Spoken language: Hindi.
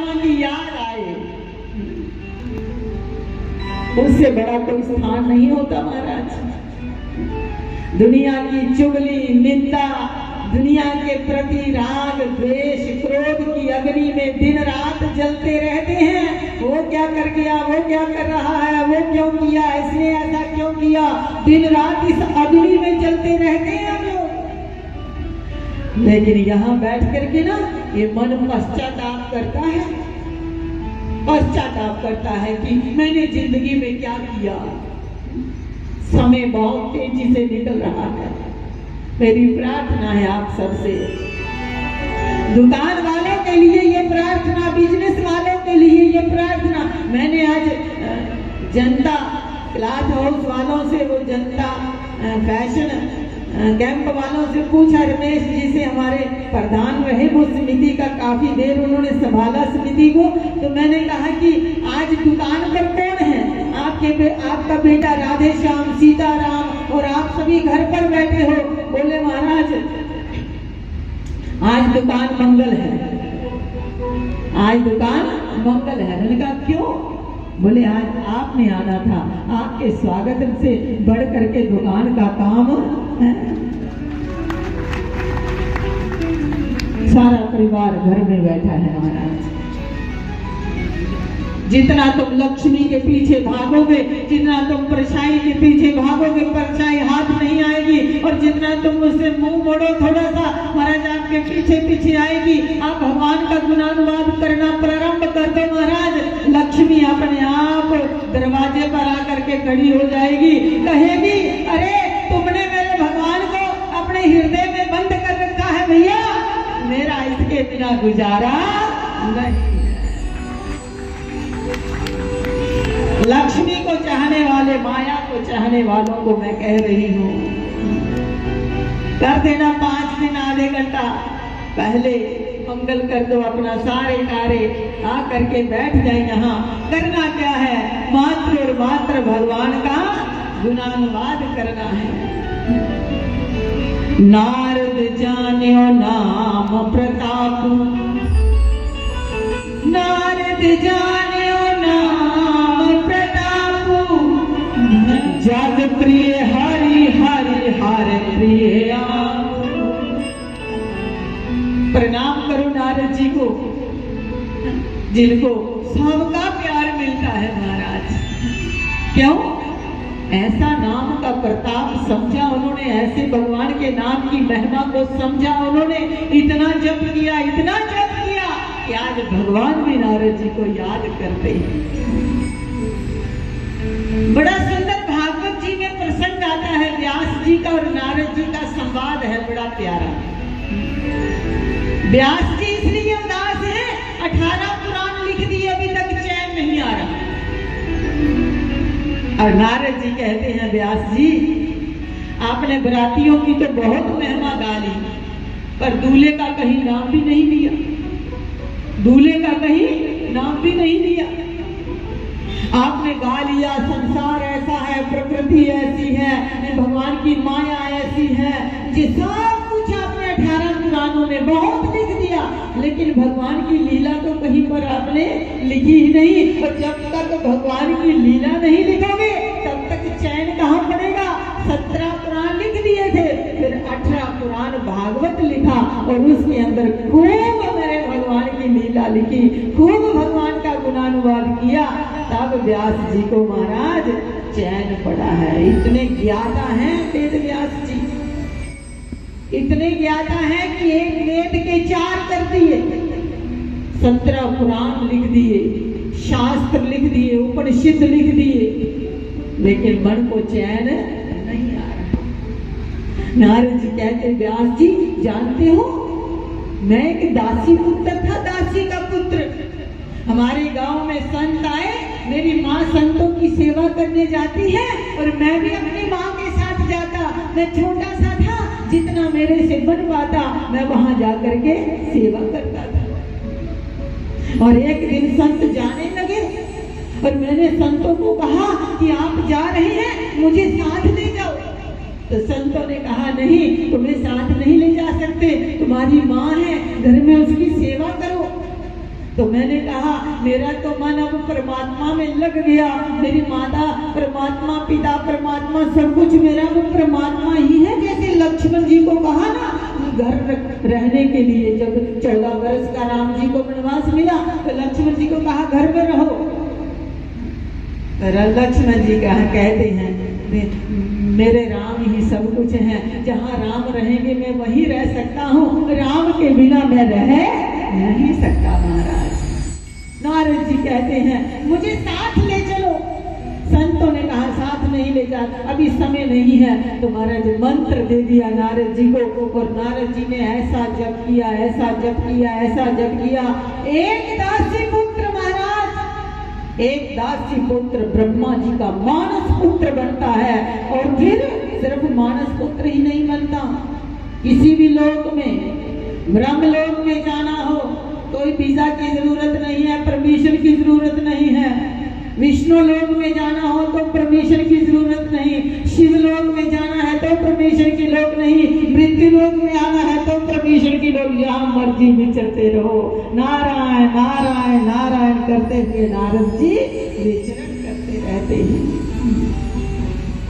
परमात्मा की याद आए, उससे बड़ा कोई स्थान नहीं होता महाराज। दुनिया की चुगली, निंदा, दुनिया के प्रति राग, द्वेष, क्रोध की अग्नि में दिन रात जलते रहते हैं। वो क्या कर गया, वो क्या कर रहा है, वो क्यों किया, इसने ऐसा क्यों किया, दिन रात इस अग्नि में जलते रहते हैं हम लोग। लेकिन यहाँ बैठ करके ना ये मन पश्चाताप करता है, पश्चाताप करता है कि मैंने जिंदगी में क्या किया। समय बहुत तेजी से निकल रहा है। मेरी प्रार्थना है आप सबसे, दुकान वालों के लिए ये प्रार्थना, बिजनेस वालों के लिए ये प्रार्थना। मैंने आज जनता क्लॉथ हाउस वालों से, वो जनता फैशन कैंप वालों से पूछा, रमेश जी से हमारे प्रधान रहे वो समिति का, काफी देर उन्होंने संभाला समिति को। तो मैंने कहा कि आज दुकान पर कौन है? आपका बेटा राधे श्याम, सीताराम और आप सभी घर पर बैठे हो। बोले महाराज आज दुकान मंगल है, आज दुकान मंगल है। मैंने कहा क्यों? बोले आज आपने आना था, आपके स्वागत से बढ़ करके दुकान का काम है। सारा परिवार घर में बैठा है महाराज। जितना तुम लक्ष्मी के पीछे भागोगे, जितना तुम परछाई के पीछे भागोगे, परछाई हाथ नहीं आएगी। और जितना तुम उससे मुंह मोड़ो थोड़ा सा, महाराज आपके पीछे पीछे आएगी। आप भगवान का गुणानुवाद करना प्रारंभ कर दो महाराज, लक्ष्मी अपने आप दरवाजे पर आकर के खड़ी हो जाएगी, कहेगी अरे तुमने मेरे भगवान को अपने हृदय में बंद कर रखा है भैया, मेरा इसके बिना गुजारा नहीं। लक्ष्मी को चाहने वाले, माया को चाहने वालों को मैं कह रही हूँ, कर देना 5 दिन आधे घंटा पहले मंगल कर दो अपना, सारे कार्य आ करके बैठ जाए। यहाँ करना क्या है? मात्र और मात्र भगवान का गुणानुवाद करना है। नारद जान्यो नाम प्रताप, नारद जान्यो नाम प्रताप, जग प्रिय हरि हरि हर प्रिय आप। प्रणाम करो नारद जी को, जिनको सबका प्यार मिलता है महाराज। क्यों? ऐसा नाम का प्रताप समझा उन्होंने, ऐसे भगवान के नाम की महिमा को समझा उन्होंने। इतना जप किया, इतना जप किया कि आज भगवान भी नारद जी को याद करते हैं। बड़ा सुंदर भागवत जी में प्रसंग आता है, व्यास जी का और नारद जी का संवाद है, बड़ा प्यारा। व्यास जी इसलिए उदास है, 18 पुराण लिख दिए, अभी तक चैन नहीं आ रहा। और नारद जी कहते हैं व्यास जी आपने बरातियों की तो बहुत महिमा गाली, पर दूल्हे का कहीं नाम भी नहीं लिया, दूल्हे का कहीं नाम भी नहीं लिया। आपने गा लिया संसार ऐसा है, प्रकृति ऐसी है, भगवान की माया ऐसी है, ये सब कुछ आपने 18 पुराणों में बहुत लिख दिया, लेकिन भगवान की लीला तो कहीं पर आपने लिखी ही नहीं। और जब तक भगवान की लीला नहीं लिखोगे तब तक चैन कहाँ पड़ेगा? 17 पुराण लिख दिए थे, फिर 18 पुराण भागवत लिखा और उसके अंदर खूब मेरे भगवान की लीला लिखी, खूब भगवान का गुणानुवाद किया, तब व्यास जी को महाराज चैन पड़ा है। इतने ज्ञाता हैं वेद व्यास जी, इतने ज्ञाता हैं कि एक वेद के 4 कर दिए, 17 पुराण लिख दिए, शास्त्र लिख दिए, उपनिषद लिख दिए, लेकिन मन को चैन नहीं आ रहा। नारद जी कहते व्यास जी जानते हो मैं एक दासी पुत्र था, दासी का पुत्र। हमारे गांव में संत आए, मेरी माँ संतों की सेवा करने जाती है और मैं भी अपनी माँ के साथ जाता। मैं छोटा सा था, जितना मेरे से बन पाता मैं वहां जाकर के सेवा करता था। और एक दिन संत जाने लगे और मैंने संतों को कहा कि आप जा रहे हैं, मुझे साथ ले जाओ। तो संतों ने कहा नहीं, तुम्हें साथ नहीं ले जा सकते, तुम्हारी माँ है, घर में उसकी सेवा करो। तो मैंने कहा मेरा तो मन अब परमात्मा में लग गया, मेरी माता परमात्मा, पिता परमात्मा, सब कुछ मेरा वो परमात्मा ही है। जैसे लक्ष्मण जी को कहा ना घर रहने के लिए, जब 14 वर्ष का राम जी को वनवास मिला तो लक्ष्मण जी को कहा घर में रहो। लक्ष्मण जी कहते हैं मेरे राम ही सब कुछ है, जहाँ राम रहेंगे मैं वहीं रह सकता हूँ, राम के बिना मैं रह नहीं सकता महाराज। नारद जी कहते हैं मुझे साथ ले चलो। संतों ने कहा साथ नहीं ले जा, अभी समय नहीं है। तो महाराज मंत्र दे दिया नारद जी को, और नारद जी ने ऐसा जप किया, ऐसा जप किया, ऐसा जप किया। एक दासी पुत्र महाराज, एक दासी पुत्र ब्रह्मा जी का मानस पुत्र बनता है। और फिर सिर्फ मानस पुत्र ही नहीं बनता, किसी भी लोक में, ब्रह्मलोक में जाना हो कोई वीजा की जरूरत नहीं है, परमिशन की जरूरत नहीं है। विष्णु लोक में जाना हो तो परमिशन की जरूरत नहीं, शिव लोक में जाना है तो परमिशन की लोक नहीं, मृत्यु लोक में आना है तो परमिशन की लोक। जहाँ मर्जी विचरते रहो, नारायण नारायण नारायण करते हुए नारद जी विचरण करते रहते हैं।